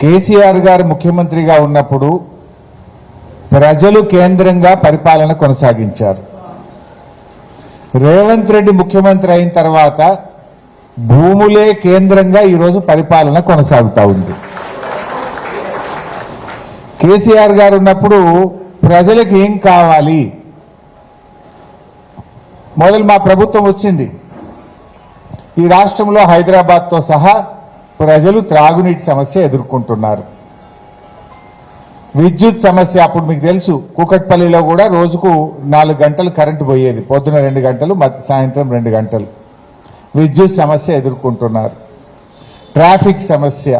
కేసీఆర్ గారు ముఖ్యమంత్రిగా ఉన్నప్పుడు ప్రజలు కేంద్రంగా పరిపాలన కొనసాగించారు. రేవంత్ రెడ్డి ముఖ్యమంత్రి అయిన తర్వాత భూములే కేంద్రంగా ఈరోజు పరిపాలన కొనసాగుతా ఉంది. కేసీఆర్ గారు ఉన్నప్పుడు ప్రజలకు ఏం కావాలి, మొదలు మా ప్రభుత్వం వచ్చింది. ఈ రాష్ట్రంలో హైదరాబాద్తో సహా ప్రజలు త్రాగునీటి సమస్య ఎదుర్కొంటున్నారు. విద్యుత్ సమస్య అప్పుడు మీకు తెలుసు, కూకట్పల్లిలో కూడా రోజుకు 4 గంటలు కరెంటు పోయేది, పొద్దున 2 గంటలు, సాయంత్రం 2 గంటలు. విద్యుత్ సమస్య ఎదుర్కొంటున్నారు. ట్రాఫిక్ సమస్య,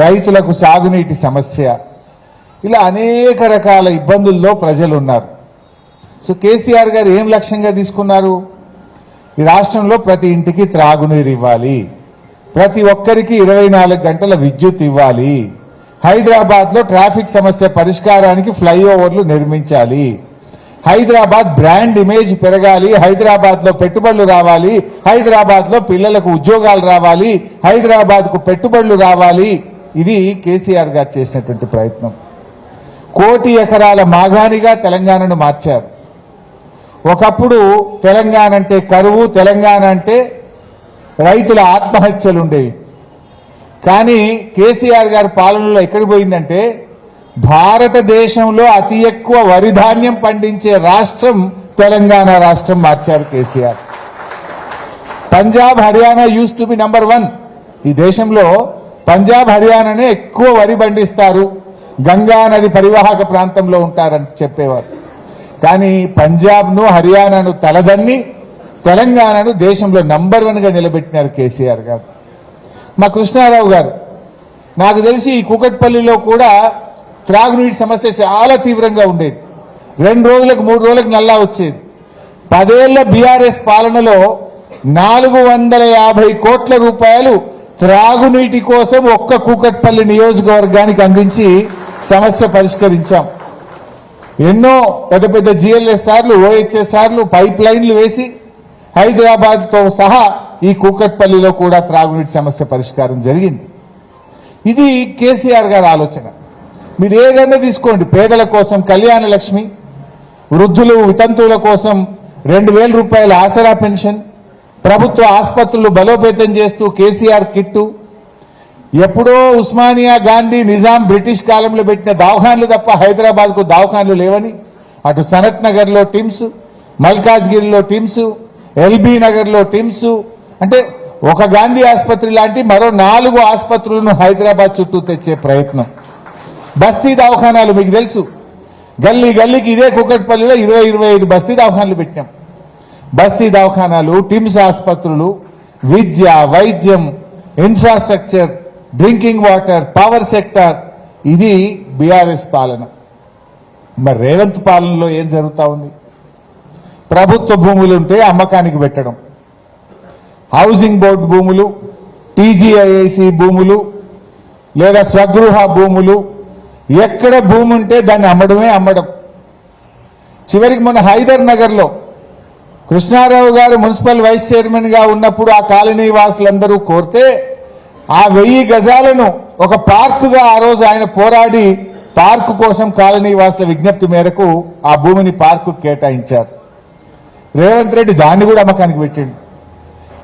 రైతులకు సాగునీటి సమస్య, ఇలా అనేక రకాల ఇబ్బందుల్లో ప్రజలు ఉన్నారు. సో కేసీఆర్ గారు ఏం లక్ష్యంగా తీసుకున్నారు? ఈ రాష్ట్రంలో ప్రతి ఇంటికి త్రాగునీరు ఇవ్వాలి, ప్రతి ఒక్కరికి 24 గంటల విద్యుత్ ఇవ్వాలి, హైదరాబాద్లో ట్రాఫిక్ సమస్య పరిష్కారానికి ఫ్లైఓవర్లు నిర్మించాలి, హైదరాబాద్ బ్రాండ్ ఇమేజ్ పెరగాలి, హైదరాబాద్లో పెట్టుబడులు రావాలి, హైదరాబాద్లో పిల్లలకు ఉద్యోగాలు రావాలి, హైదరాబాద్కు పెట్టుబడులు రావాలి. ఇది కేసీఆర్ గారు చేసినటువంటి ప్రయత్నం. 1 కోటి ఎకరాల మాగాణిగా తెలంగాణను మార్చారు. ఒకప్పుడు తెలంగాణ అంటే కరువు, తెలంగాణ అంటే రైతుల ఆత్మహత్యలు ఉండేవి. కానీ కేసీఆర్ గారి పాలనలో ఎక్కడికి పోయిందంటే భారతదేశంలో అతి ఎక్కువ వరి ధాన్యం పండించే రాష్ట్రం తెలంగాణ రాష్ట్రం మార్చారు KCR. Punjab, Haryana use to be number 1. ఈ దేశంలో పంజాబ్, హర్యానానే ఎక్కువ వరి పండిస్తారు, గంగా నది పరివాహక ప్రాంతంలో ఉంటారని చెప్పేవారు. కానీ పంజాబ్ను, హర్యానాను తలదన్ని తెలంగాణను దేశంలో నంబర్ 1గా నిలబెట్టినారు కేసీఆర్ గారు. మా కృష్ణారావు గారు, నాకు తెలిసి ఈ కూకట్పల్లిలో కూడా త్రాగునీటి సమస్య చాలా తీవ్రంగా ఉండేది. 2 రోజులకు 3 రోజులకు నల్లా వచ్చేది. 10 ఏళ్ల బీఆర్ఎస్ పాలనలో 450 కోట్ల రూపాయలు త్రాగునీటి కోసం ఒక్క కూకట్పల్లి నియోజకవర్గానికి అందించి సమస్య పరిష్కరించాం. ఎన్నో పెద్ద పెద్ద జిఎల్ఎస్ఆర్లు, ఓహెచ్ఎస్ఆర్లు, పైప్ లైన్లు వేసి హైదరాబాద్తో సహా ఈ కూకట్పల్లిలో కూడా త్రాగునీటి సమస్య పరిష్కారం జరిగింది. ఇది కేసీఆర్ గారి ఆలోచన. మీరు ఏదైనా తీసుకోండి, పేదల కోసం కళ్యాణ లక్ష్మి, వృద్ధులు వితంతువుల కోసం 2000 రూపాయల ఆసరా పెన్షన్, ప్రభుత్వ ఆసుపత్రులు బలోపేతం చేస్తూ కేసీఆర్ కిట్టు, ఎప్పుడో ఉస్మానియా, గాంధీ, నిజాం, బ్రిటిష్ కాలంలో పెట్టిన దవాఖాన్లు తప్ప హైదరాబాద్కు దవాఖాన్లు లేవని, అటు సనత్ నగర్లో టిమ్స్, మల్కాజ్గిరిలో టిమ్స్, ఎల్బీ నగర్లో టిమ్స్, అంటే ఒక గాంధీ ఆసుపత్రి లాంటి మరో 4 ఆసుపత్రులను హైదరాబాద్ చుట్టూ తెచ్చే ప్రయత్నం. బస్తీ దవాఖానాలు మీకు తెలుసు, గల్లీ గల్లీకి ఇదే కూకట్పల్లిలో 20-25 బస్తీ దవాఖానాలు పెట్టినాం. బస్తీ దవాఖానాలు, టిమ్స్ ఆసుపత్రులు, విద్య, వైద్యం, infrastructure, drinking water, power sector, ఇది బీఆర్ఎస్ పాలన. మరి రేవంత్ పాలనలో ఏం జరుగుతూ ఉంది? ప్రభుత్వ భూములుంటే అమ్మకానికి పెట్టడం, హౌసింగ్ బోర్డు భూములు, టీజీఐఐసి భూములు లేదా స్వగృహ భూములు, ఎక్కడ భూమి ఉంటే దాన్ని అమ్మడం. చివరికి మొన్న హైదర్ నగర్లో కృష్ణారావు గారు మున్సిపల్ వైస్ చైర్మన్గా ఉన్నప్పుడు ఆ కాలనీ వాసులందరూ కోరితే ఆ 1000 గజాలను ఒక పార్కుగా ఆ రోజు ఆయన పోరాడి పార్కు కోసం కాలనీ వాసుల విజ్ఞప్తి మేరకు ఆ భూమిని పార్కు కేటాయించారు. రేవంత్ రెడ్డి దాన్ని కూడా అమ్మకానికి పెట్టిండు.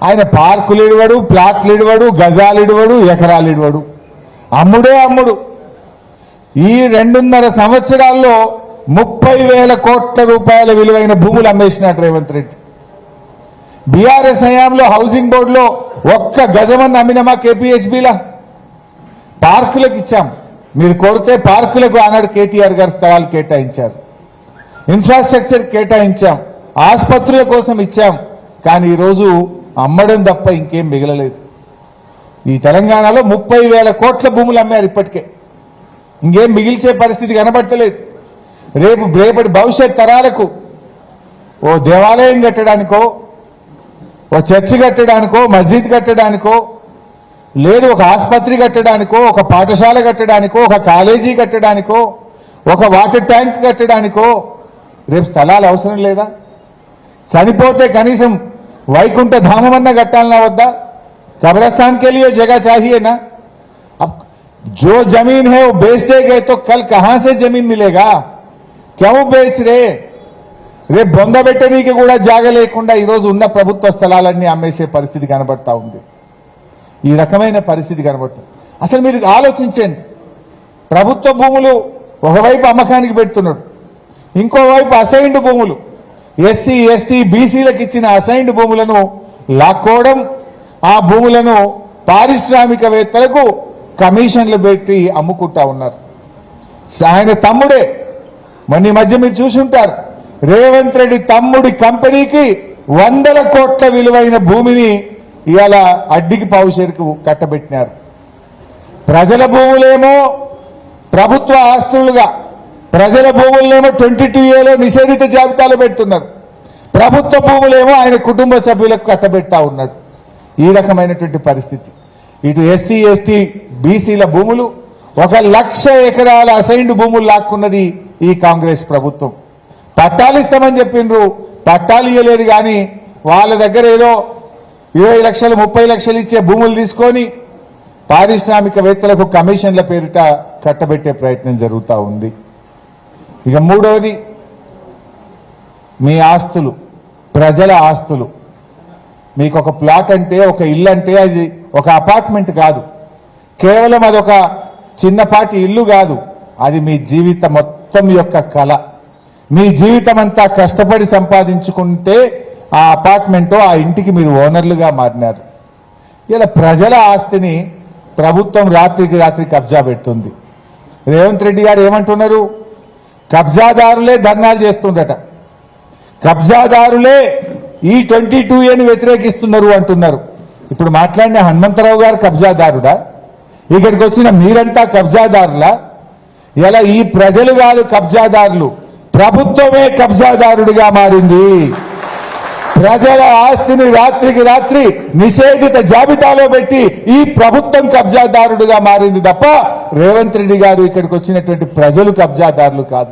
ఆయన పార్కులు ఇడవడు, ప్లాట్లు ఇడవడు, గజాలు ఇడవడు, ఎకరాలు ఇడవడు, అమ్ముడు. ఈ 2.5 సంవత్సరాల్లో 30,000 కోట్ల రూపాయల విలువైన భూములు అమ్మేసినట్టు రేవంత్ రెడ్డి. బీఆర్ఎస్ హయాంలో హౌసింగ్ బోర్డులో ఒక్క గజమన్న అమ్మినమా? కేపీహెచ్బీలా పార్కులకు ఇచ్చాం. మీరు కోరితే పార్కులకు ఆనాడు కేటీఆర్ గారు స్థలాలు కేటాయించారు, ఇన్ఫ్రాస్ట్రక్చర్ కేటాయించాం, ఆసుపత్రుల కోసం ఇచ్చాం. కానీ ఈరోజు అమ్మడం తప్ప ఇంకేం మిగలలేదు. ఈ తెలంగాణలో 30,000 కోట్ల భూములు అమ్మారు. ఇప్పటికే ఇంకేం మిగిల్చే పరిస్థితి కనబడతలేదు. రేపటి భవిష్యత్ తరాలకు ఓ దేవాలయం కట్టడానికో, ఓ చర్చి కట్టడానికో, మస్జిద్ కట్టడానికో, లేదు ఒక ఆసుపత్రి కట్టడానికో, ఒక పాఠశాల కట్టడానికో, ఒక కాలేజీ కట్టడానికో, ఒక వాటర్ ట్యాంక్ కట్టడానికో రేపు స్థలాలు అవసరం లేదా? చనిపోతే కనీసం వైకుంఠ ధామమన్న కట్టాలన్నా వద్దా? कब्रिस्तान के लिए जगह चाहिए ना। अब जो जमीन है वो बेच देंगे तो कल कहां से जमीन मिलेगा? क्यों बेच रहे? రేపు బొంద పెట్టనీకి కూడా జాగ లేకుండా ఈరోజు ఉన్న ప్రభుత్వ స్థలాలన్నీ అమ్మేసే పరిస్థితి కనబడతా ఉంది. ఈ రకమైన పరిస్థితి కనబడుతుంది. అసలు మీరు ఆలోచించండి, ప్రభుత్వ భూములు ఒకవైపు అమ్మకానికి పెడుతున్నాడు, ఇంకోవైపు అసైన్డ్ భూములు ఎస్సీ ఎస్టీ బీసీలకు ఇచ్చిన అసైన్డ్ భూములను లాక్కోవడం, ఆ భూములను పారిశ్రామికవేత్తలకు కమిషన్లు పెట్టి అమ్ముకుంటా ఉన్నారు. ఆయన తమ్ముడే మొన్న ఈ మధ్య మీరు చూసుంటారు, రేవంత్ రెడ్డి తమ్ముడి కంపెనీకి 100 కోట్ల విలువైన భూమిని ఇవాళ అడ్డికి పావుషేరుకు కట్టబెట్టినారు. ప్రజల భూములేమో ప్రభుత్వ ఆస్తులుగా, ప్రజల భూములనేమో 22A నిషేధిత జాబితాలో పెడుతున్నారు, ప్రభుత్వ భూములేమో ఆయన కుటుంబ సభ్యులకు కట్టబెట్టా ఉన్నాడు. ఈ రకమైనటువంటి పరిస్థితి. ఇటు ఎస్సీ ఎస్టీ బీసీల భూములు 1,00,000 ఎకరాల అసైన్డ్ భూములు లాక్కున్నది ఈ కాంగ్రెస్ ప్రభుత్వం. పట్టాలు ఇస్తామని చెప్పిండ్రు, పట్టాలు ఇవ్వలేదు. కానీ వాళ్ళ దగ్గర ఏదో 20 లక్షలు 30 లక్షలు ఇచ్చే భూములు తీసుకొని పారిశ్రామికవేత్తలకు కమిషన్ల పేరిట కట్టబెట్టే ప్రయత్నం జరుగుతూ ఉంది. ఇక మూడవది, మీ ఆస్తులు, ప్రజల ఆస్తులు. మీకు ఒక ప్లాట్ అంటే, ఒక ఇల్లు అంటే అది ఒక అపార్ట్మెంట్ కాదు, కేవలం అదొక చిన్నపాటి ఇల్లు కాదు, అది మీ జీవితం మొత్తం యొక్క కళ. మీ జీవితం అంతా కష్టపడి సంపాదించుకుంటే ఆ అపార్ట్మెంటో ఆ ఇంటికి మీరు ఓనర్లుగా మారినారు. ఇలా ప్రజల ఆస్తిని ప్రభుత్వం రాత్రికి రాత్రి కబ్జా పెడుతుంది. రేవంత్ రెడ్డి గారు ఏమంటున్నారు? కబ్జాదారులే ధర్నాలు చేస్తుండట, కబ్జాదారులే ఈ 22Aని వ్యతిరేకిస్తున్నారు అంటున్నారు. ఇప్పుడు మాట్లాడిన హనుమంతరావు గారు కబ్జాదారుడా? ఇక్కడికి వచ్చిన మీరంతా కబ్జాదారులా? ఇలా ఈ ప్రజలు కాదు కబ్జాదారులు, ప్రభుత్వమే కబ్జాదారుడిగా మారింది. ప్రజల ఆస్తిని రాత్రికి రాత్రి నిషేధిత జాబితాలో పెట్టి ఈ ప్రభుత్వం కబ్జాదారుడిగా మారింది తప్ప రేవంత్ రెడ్డి గారు ఇక్కడికి వచ్చినటువంటి ప్రజలు కబ్జాదారులు కాదు.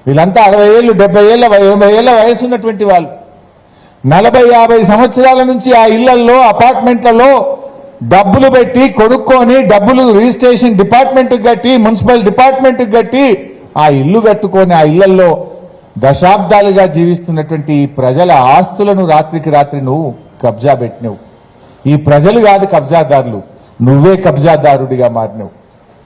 వీళ్ళంతా 60 ఏళ్ళు 70 ఏళ్ళ 80 ఏళ్ళ వయసు ఉన్నటువంటి వాళ్ళు. 40-50 సంవత్సరాల నుంచి ఆ ఇళ్లలో అపార్ట్మెంట్లలో డబ్బులు పెట్టి కొనుక్కొని, డబ్బులు రిజిస్ట్రేషన్ డిపార్ట్మెంట్కి కట్టి, మున్సిపల్ డిపార్ట్మెంట్కి కట్టి ఆ ఇల్లు కట్టుకొని ఆ ఇళ్లలో దశాబ్దాలుగా జీవిస్తున్నటువంటి ఈ ప్రజల ఆస్తులను రాత్రికి రాత్రి నువ్వు కబ్జా పెట్టినవు. ఈ ప్రజలు కాదు కబ్జాదారులు, నువ్వే కబ్జాదారుడిగా మారినవు.